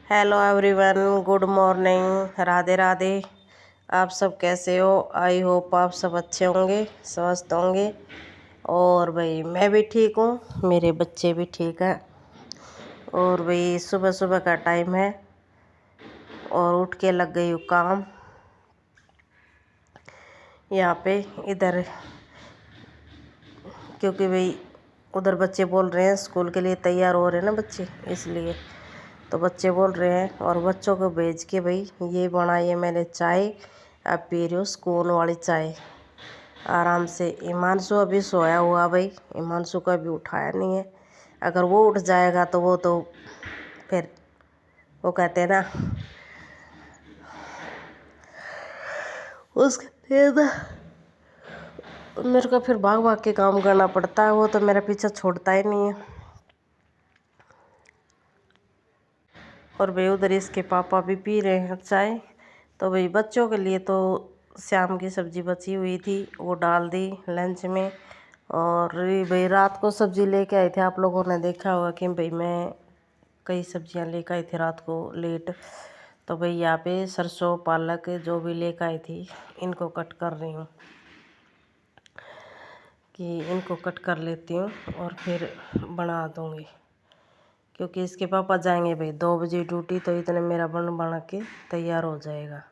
Hello everyone, good morning, Radhe Radhe. आप सब कैसे हो? आई होप आप सब अच्छे होंगे, स्वस्थ होंगे। और भाई मैं भी ठीक हूँ, मेरे बच्चे भी ठीक हैं। और भाई सुबह सुबह का टाइम है और उठ के लग गई हूँ काम। यहाँ पे इधर क्योंकि भाई उधर बच्चे बोल रहे हैं, स्कूल के लिए तैयार हो रहे हैं ना बच्चे, इसलिए तो बच्चे बोल रहे हैं और बच्चों को भेज के भाई ये बनाई है मैंने चाय। अब पी रही हूँ सुकून वाली चाय आराम से। हिमांशु अभी सोया हुआ भाई, हिमांशु को अभी उठाया नहीं है। अगर वो उठ जाएगा तो वो तो फिर वो कहते हैं ना उसके ना मेरे को फिर भाग भाग के काम करना पड़ता है, वो तो मेरा पीछा छोड़ता ही नहीं है। और भाई उधर इसके पापा भी पी रहे हैं चाय। तो भाई बच्चों के लिए तो शाम की सब्ज़ी बची हुई थी, वो डाल दी लंच में। और भाई रात को सब्ज़ी लेके आए थे, आप लोगों ने देखा होगा कि भाई मैं कई सब्जियां लेकर आई थी रात को लेट। तो भाई यहाँ पे सरसों पालक जो भी लेकर आई थी, इनको कट कर रही हूँ कि इनको कट कर लेती हूँ और फिर बना दूँगी। क्योंकि इसके पापा जाएंगे भाई 2 बजे ड्यूटी, तो इतने मेरा बना के तैयार हो जाएगा।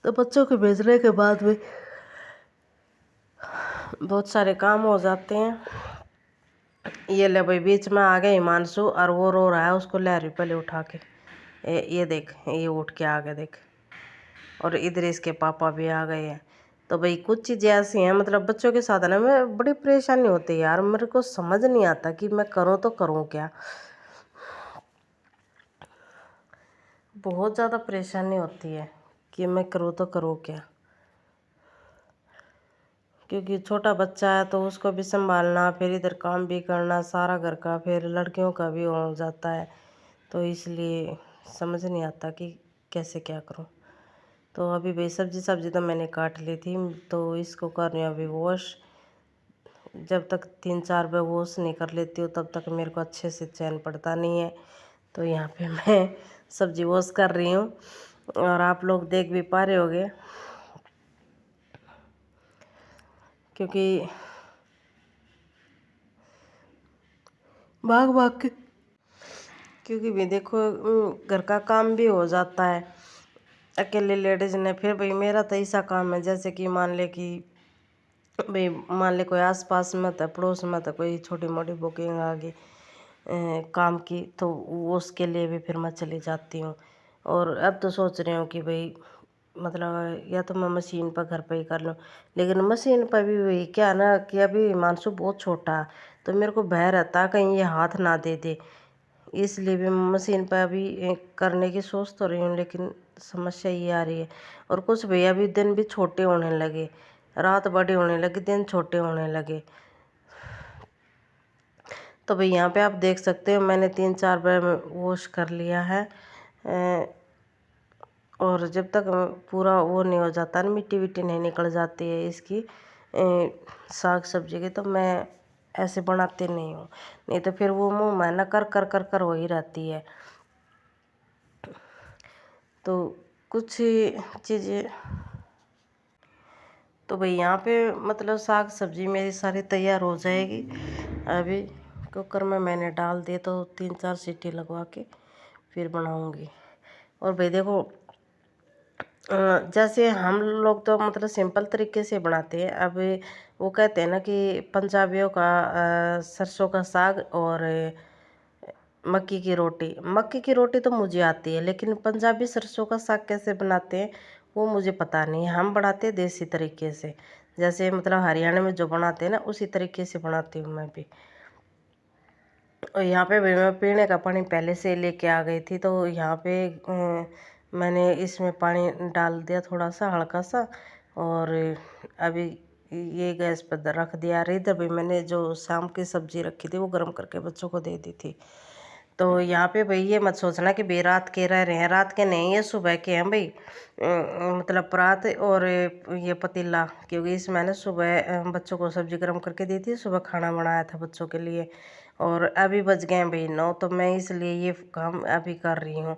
तो बच्चों को भेजने के बाद में बहुत सारे काम हो जाते हैं। ये ले भाई बीच में आ गए हिमांशु और वो रो रहा है, उसको ले रही पहले उठा के। ये देख, ये उठ के आ गए देख। और इधर इसके पापा भी आ गए हैं। तो भाई कुछ चीज़ें ऐसी हैं, मतलब बच्चों के साथ ना मैं बड़ी परेशानी होती है यार, मेरे को समझ नहीं आता कि मैं करूँ तो करूँ क्या। बहुत ज़्यादा परेशानी होती है कि मैं करूँ तो करूँ क्या। क्योंकि छोटा बच्चा है तो उसको भी संभालना, फिर इधर काम भी करना सारा घर का, फिर लड़कियों का भी हो जाता है। तो इसलिए समझ नहीं आता कि कैसे क्या करूं। तो अभी भाई सब्जी तो मैंने काट ली थी, तो इसको कर रही हूँ अभी वॉश। जब तक 3-4 बार वॉश नहीं कर लेती हूँ तब तक मेरे को अच्छे से चैन पड़ता नहीं है। तो यहाँ पे मैं सब्जी वॉश कर रही हूँ और आप लोग देख भी पा रहे होंगे, क्योंकि भाग भाग के, क्योंकि भी देखो घर का काम भी हो जाता है अकेले लेडीज ने। फिर भाई मेरा तो ऐसा काम है जैसे कि मान ले कोई आस पास में तो पड़ोस में तो कोई छोटी मोटी बुकिंग आ गई काम की, तो उसके लिए भी फिर मैं चली जाती हूँ। और अब तो सोच रही हूँ कि भाई मतलब या तो मैं मशीन पर घर पे ही कर लूँ, लेकिन मशीन पर भी वही क्या ना कि अभी मानसू बहुत छोटा है, तो मेरे को भय रहता है कहीं ये हाथ ना दे दे। इसलिए भी मशीन पर अभी करने की सोच तो रही हूँ, लेकिन समस्या ये आ रही है। और कुछ भैया भी दिन भी छोटे होने लगे, रात बड़ी होने लगी, दिन छोटे होने लगे। तो भाई यहाँ पे आप देख सकते हो मैंने 3-4 बार वॉश कर लिया है। और जब तक पूरा वो नहीं हो जाता ना, मिट्टी विट्टी नहीं निकल जाती है इसकी साग सब्जी की, तो मैं ऐसे बनाते नहीं हूँ। नहीं तो फिर वो मुँह में ना कर कर कर कर हो ही रहती है। तो कुछ चीज़ें तो भाई यहाँ पे मतलब साग सब्जी मेरी सारी तैयार हो जाएगी। अभी कुकर में मैंने डाल दिए, तो 3-4 सीटी लगवा के फिर बनाऊंगी। और भाई देखो जैसे हम लोग तो मतलब सिंपल तरीके से बनाते हैं। अब वो कहते हैं ना कि पंजाबियों का सरसों का साग और मक्की की रोटी तो मुझे आती है, लेकिन पंजाबी सरसों का साग कैसे बनाते हैं वो मुझे पता नहीं। हम बनाते हैं देसी तरीके से, जैसे मतलब हरियाणा में जो बनाते हैं ना उसी तरीके से बनाती हूँ मैं भी। और यहाँ पे भी मैं पीने का पानी पहले से लेके आ गई थी, तो यहाँ पे मैंने इसमें पानी डाल दिया थोड़ा सा हल्का सा। और अभी ये गैस पर रख दिया। और इधर भी मैंने जो शाम की सब्जी रखी थी वो गर्म करके बच्चों को दे दी थी। तो यहाँ पे भाई ये मत सोचना कि भाई रात के रह रहे हैं, रात के नहीं है सुबह के हैं भाई। मतलब परात और ये पतीला, क्योंकि इसमें ना सुबह बच्चों को सब्जी गर्म करके दी थी, सुबह खाना बनाया था बच्चों के लिए। और अभी बज गए हैं भाई 9, तो मैं इसलिए ये काम अभी कर रही हूँ।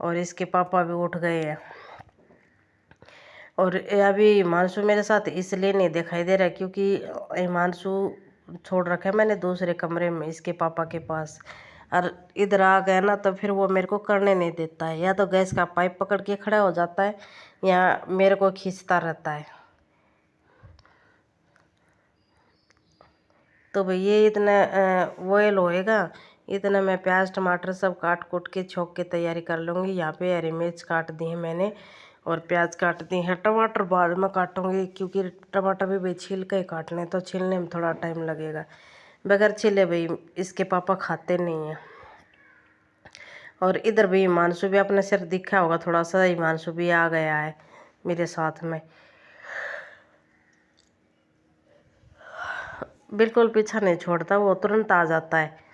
और इसके पापा भी उठ गए हैं। और अभी हिमांशु मेरे साथ इसलिए नहीं दिखाई दे रहा है क्योंकि हिमांशु छोड़ रखा है मैंने दूसरे कमरे में इसके पापा के पास। और इधर आ गया ना तो फिर वो मेरे को करने नहीं देता है, या तो गैस का पाइप पकड़ के खड़ा हो जाता है या मेरे को खींचता रहता है। तो भाई ये इतना बॉयल होएगा, इतना मैं प्याज टमाटर सब काट कूट के छोंक के तैयारी कर लूँगी। यहाँ पे हरी मिर्च काट दी है मैंने और प्याज काट दी है। टमाटर बाद में काटूँगी क्योंकि टमाटर भी भाई छील के ही काटने, तो छीलने में थोड़ा टाइम लगेगा। बगैर छीले भाई इसके पापा खाते नहीं हैं। और इधर भी हिमांशु भी अपने सिर दिखा होगा थोड़ा सा, हिमांशु भी आ गया है मेरे साथ में। बिल्कुल पीछा नहीं छोड़ता, वो तुरंत आ जाता है।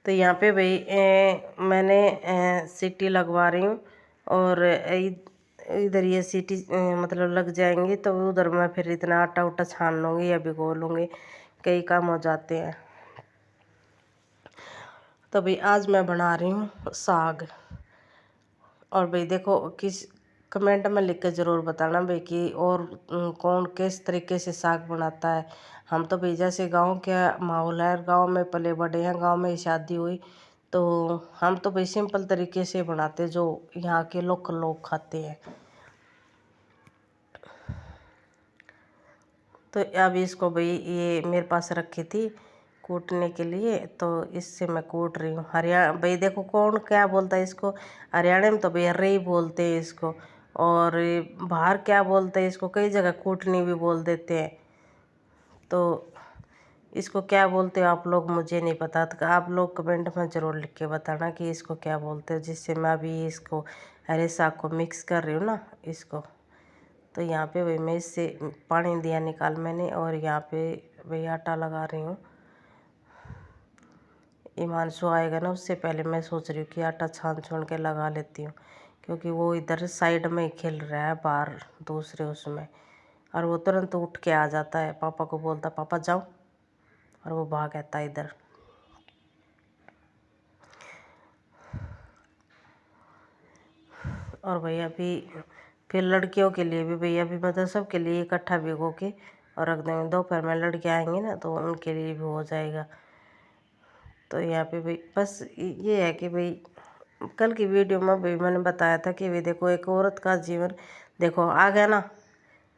तो यहाँ पे भाई मैंने सीटी लगवा रही हूँ और इधर ये सीटी मतलब लग जाएंगी तो उधर मैं फिर इतना आटा उटा छान लूँगी या भिगो लूँगी, कई काम हो जाते हैं। तो भाई आज मैं बना रही हूँ साग। और भाई देखो किस कमेंट में लिख के ज़रूर बताना भाई कि और कौन किस तरीके से साग बनाता है। हम तो भाई जैसे गांव का माहौल है, गांव में पले बड़े हैं, गांव में ही शादी हुई, तो हम तो भाई सिंपल तरीके से बनाते जो यहाँ के लोकल लोग खाते हैं। तो अब इसको भाई ये मेरे पास रखी थी कूटने के लिए, तो इससे मैं कूट रही हूँ। भाई देखो कौन क्या बोलता है इसको, हरियाणा में तो भाई अर्रे ही बोलते हैं इसको, और बाहर क्या बोलते हैं इसको, कई जगह कूटनी भी बोल देते हैं। तो इसको क्या बोलते हो आप लोग मुझे नहीं पता, तो आप लोग कमेंट में ज़रूर लिख के बताना कि इसको क्या बोलते हैं। जिससे मैं अभी इसको हरे साग को मिक्स कर रही हूँ ना इसको। तो यहाँ पे वही मैं इससे पानी दिया निकाल मैंने, और यहाँ पे वही आटा लगा रही हूँ। हिमांशु आएगा ना उससे पहले मैं सोच रही हूँ कि आटा छान छुन के लगा लेती हूँ, क्योंकि वो इधर साइड में ही खेल रहा है बाहर दूसरे उसमें, और वो तुरंत उठ के आ जाता है, पापा को बोलता पापा जाओ, और वो भाग आता है इधर। और भैया अभी फिर लड़कियों के लिए भी भैया अभी मतलब सबके लिए इकट्ठा भिगो के और रख देंगे। दोपहर में लड़कियाँ आएंगी ना तो उनके लिए भी हो जाएगा। तो यहाँ पे भाई बस ये है कि भाई कल की वीडियो में भाई मैंने बताया था कि भाई देखो एक औरत का जीवन, देखो आ गया ना,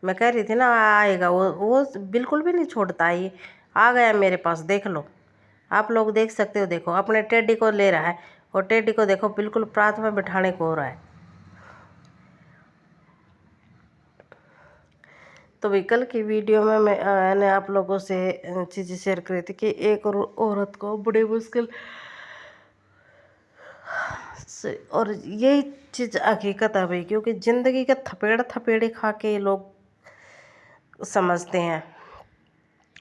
मैं कह रही थी ना आएगा, वो बिल्कुल भी नहीं छोड़ता, ये आ गया मेरे पास, देख लो आप लोग देख सकते हो। देखो अपने टेडी को ले रहा है और टेडी को देखो बिल्कुल प्रात में बिठाने को हो रहा है। तो भाई कल की वीडियो में मैंने आप लोगों से चीज़ें शेयर करी थी कि एक औरत को बड़ी मुश्किल से, और यही चीज़ हकीकत है भाई, क्योंकि ज़िंदगी का थपेड़ थपेड़े खा के लोग समझते हैं।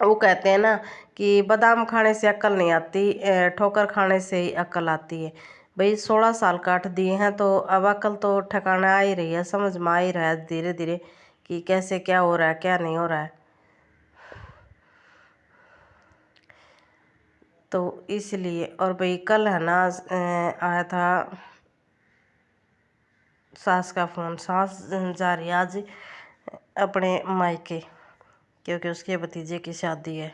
वो कहते हैं ना कि बादाम खाने से अक्ल नहीं आती, ठोकर खाने से ही अक्ल आती है। भाई 16 साल काट दिए हैं तो अब अक्ल तो ठिकाना आ ही रही है, समझ में आ ही रहा है धीरे धीरे कि कैसे क्या हो रहा है क्या नहीं हो रहा है। तो इसलिए, और भाई कल है ना आया था सास का फ़ोन, सास जा रही है आज अपने मायके, क्योंकि उसके भतीजे की शादी है।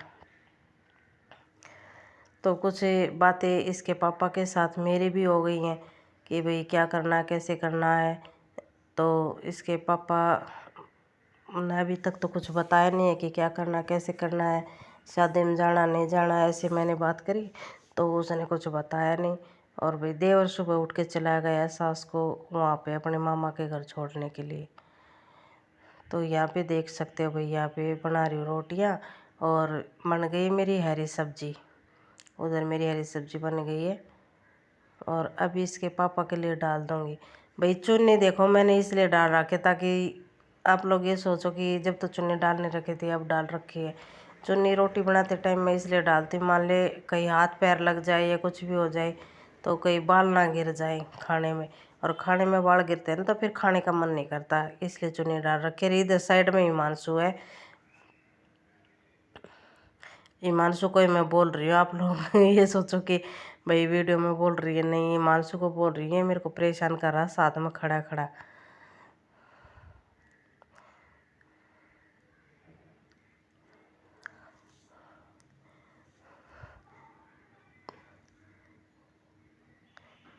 तो कुछ बातें इसके पापा के साथ मेरी भी हो गई हैं कि भाई क्या करना है कैसे करना है। तो इसके पापा ने अभी तक तो कुछ बताया नहीं है कि क्या करना कैसे करना है, शादी में जाना नहीं जाना, ऐसे मैंने बात करी तो उसने कुछ बताया नहीं। और भाई देवर सुबह उठ के चला गया सास को वहाँ पे अपने मामा के घर छोड़ने के लिए। तो यहाँ पे देख सकते हो भाई, यहाँ पे बना रही हूँ रोटियाँ और बन गई मेरी हरी सब्जी, उधर मेरी हरी सब्जी बन गई है। और अभी इसके पापा के लिए डाल दूँगी। भाई चुन्नी देखो मैंने इसलिए डाल रखे ताकि आप लोग ये सोचो कि जब तो चुन्नी डालने रखी थी अब डाल रखी है। चुन्नी रोटी बनाते टाइम मैं इसलिए डालती हूँ, मान ले कहीं हाथ पैर लग जाए या कुछ भी हो जाए तो कहीं बाल ना गिर जाए खाने में। और खाने में बाल गिरते हैं ना तो फिर खाने का मन नहीं करता, इसलिए चुन्नी डाल रखे। इधर साइड में हिमांशु है, हिमांशु को ही मैं बोल रही हूँ। आप लोग ये सोचो कि भाई वीडियो में बोल रही है, नहीं हिमांशु को बोल रही है, मेरे को परेशान कर रहा साथ में खड़ा खड़ा।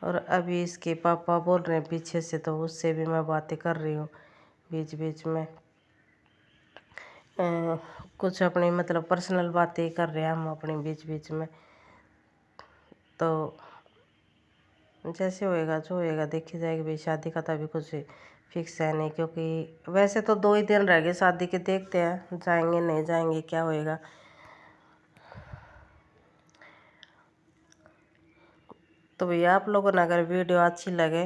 और अभी इसके पापा बोल रहे हैं पीछे से, तो उससे भी मैं बातें कर रही हूँ बीच बीच में। कुछ अपनी मतलब पर्सनल बातें कर रहे हैं हम अपनी बीच बीच में। तो जैसे होएगा जो होएगा देखी जाएगी। भाई शादी का तो अभी कुछ फिक्स है नहीं, क्योंकि वैसे तो 2 ही दिन रह गए शादी के, देखते हैं जाएंगे नहीं जाएंगे क्या होएगा। तो भैया आप लोगों ने अगर वीडियो अच्छी लगे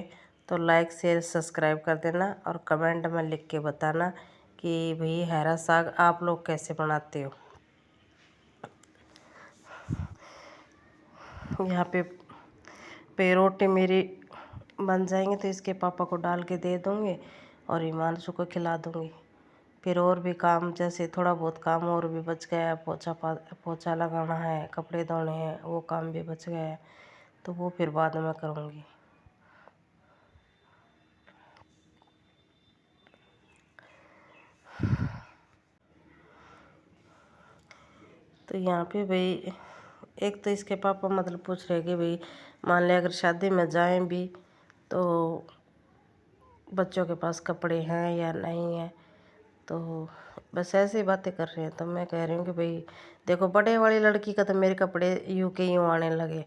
तो लाइक शेयर सब्सक्राइब कर देना, और कमेंट में लिख के बताना कि भाई हरा साग आप लोग कैसे बनाते हो। यहाँ पे रोटी मेरी बन जाएंगे तो इसके पापा को डाल के दे दूँगी और हिमांशु को खिला दूँगी। फिर और भी काम, जैसे थोड़ा बहुत काम और भी बच गया है, पोछा लगाना है, कपड़े धोने हैं, वो काम भी बच गया है, तो वो फिर बाद में करूँगी। तो यहाँ पे भाई एक तो इसके पापा मतलब पूछ रहे कि भाई मान लिया अगर शादी में जाएं भी तो बच्चों के पास कपड़े हैं या नहीं है, तो बस ऐसे ही बातें कर रहे हैं। तो मैं कह रही हूँ कि भाई देखो, बड़े वाली लड़की का तो मेरे कपड़े यूं के यूं आने लगे,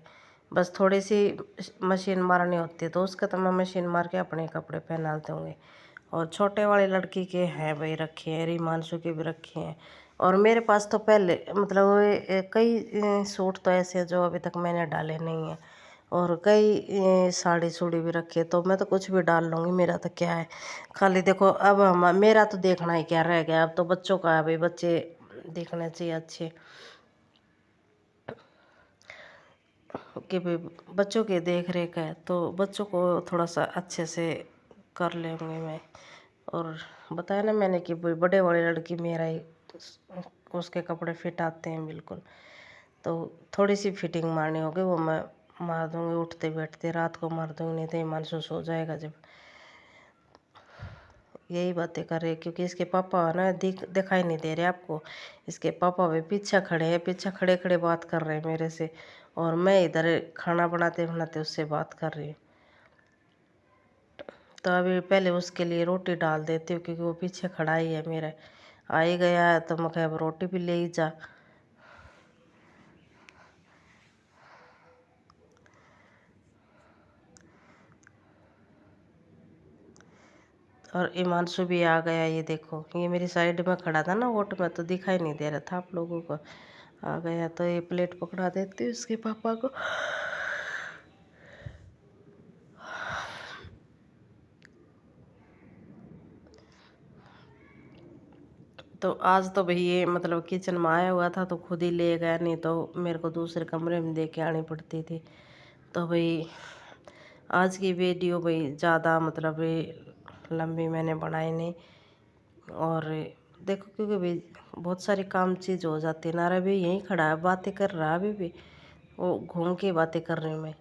बस थोड़ी सी मशीन मारनी होती है तो उसका तो मैं मशीन मार के अपने कपड़े पहना दूँगी। और छोटे वाली लड़की के हैं भाई रखे हैं, हिमांशु के भी रखे हैं। और मेरे पास तो पहले मतलब कई सूट तो ऐसे हैं जो अभी तक मैंने डाले नहीं हैं, और कई साड़ी सूड़ी भी रखी है, तो मैं तो कुछ भी डाल लूँगी, मेरा तो क्या है। खाली देखो अब हम मेरा तो देखना ही क्या रह गया, अब तो बच्चों का है भाई, बच्चे देखने चाहिए अच्छे, कि भाई बच्चों की देख रेख है तो बच्चों को थोड़ा सा अच्छे से कर लेंगे मैं। और बताया ना मैंने कि भाई बड़े वाली लड़की मेरा ही उसके कपड़े फिट आते हैं बिल्कुल, तो थोड़ी सी फिटिंग मारनी होगी, वो मैं मार दूँगी उठते बैठते, रात को मार दूँगी, नहीं तो हिमांशु सो जाएगा जब। यही बातें कर रहे, क्योंकि इसके पापा ना दिखाई नहीं दे रहे आपको। इसके पापा भी पीछे खड़े हैं, पीछे खड़े खड़े बात कर रहे हैं मेरे से, और मैं इधर खाना बनाते बनाते उससे बात कर रही हूँ। तो अभी पहले उसके लिए रोटी डाल देती हूँ, क्योंकि वो पीछे खड़ा ही है मेरा, आ ही गया है, तो मैं कह अब रोटी भी ले ही जा। और हिमांशु भी आ गया, ये देखो ये मेरी साइड में खड़ा था ना वोट में, तो दिखाई नहीं दे रहा था आप लोगों को। आ गया तो ये प्लेट पकड़ा देती हूँ इसके पापा को। तो आज तो भाई ये मतलब किचन में आया हुआ था तो खुद ही ले गया, नहीं तो मेरे को दूसरे कमरे में दे के आनी पड़ती थी। तो भाई आज की वीडियो भाई ज़्यादा मतलब लंबी मैंने बनाई नहीं। और देखो क्योंकि भाई बहुत सारी काम चीज़ हो जाती है। नारा भी यहीं खड़ा है बातें कर रहा है, अभी भी वो घूम के बातें कर रही हूँ मैं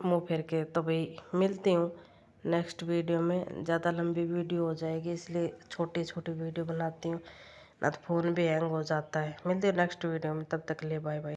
मुँह फेर के। तो भाई मिलती हूँ नेक्स्ट वीडियो में। ज़्यादा लंबी वीडियो हो जाएगी इसलिए छोटी छोटी वीडियो बनाती हूँ, ना तो फ़ोन भी हैंग हो जाता है। मिलती हूँ नेक्स्ट वीडियो में, तब तक के लिए बाय बाय।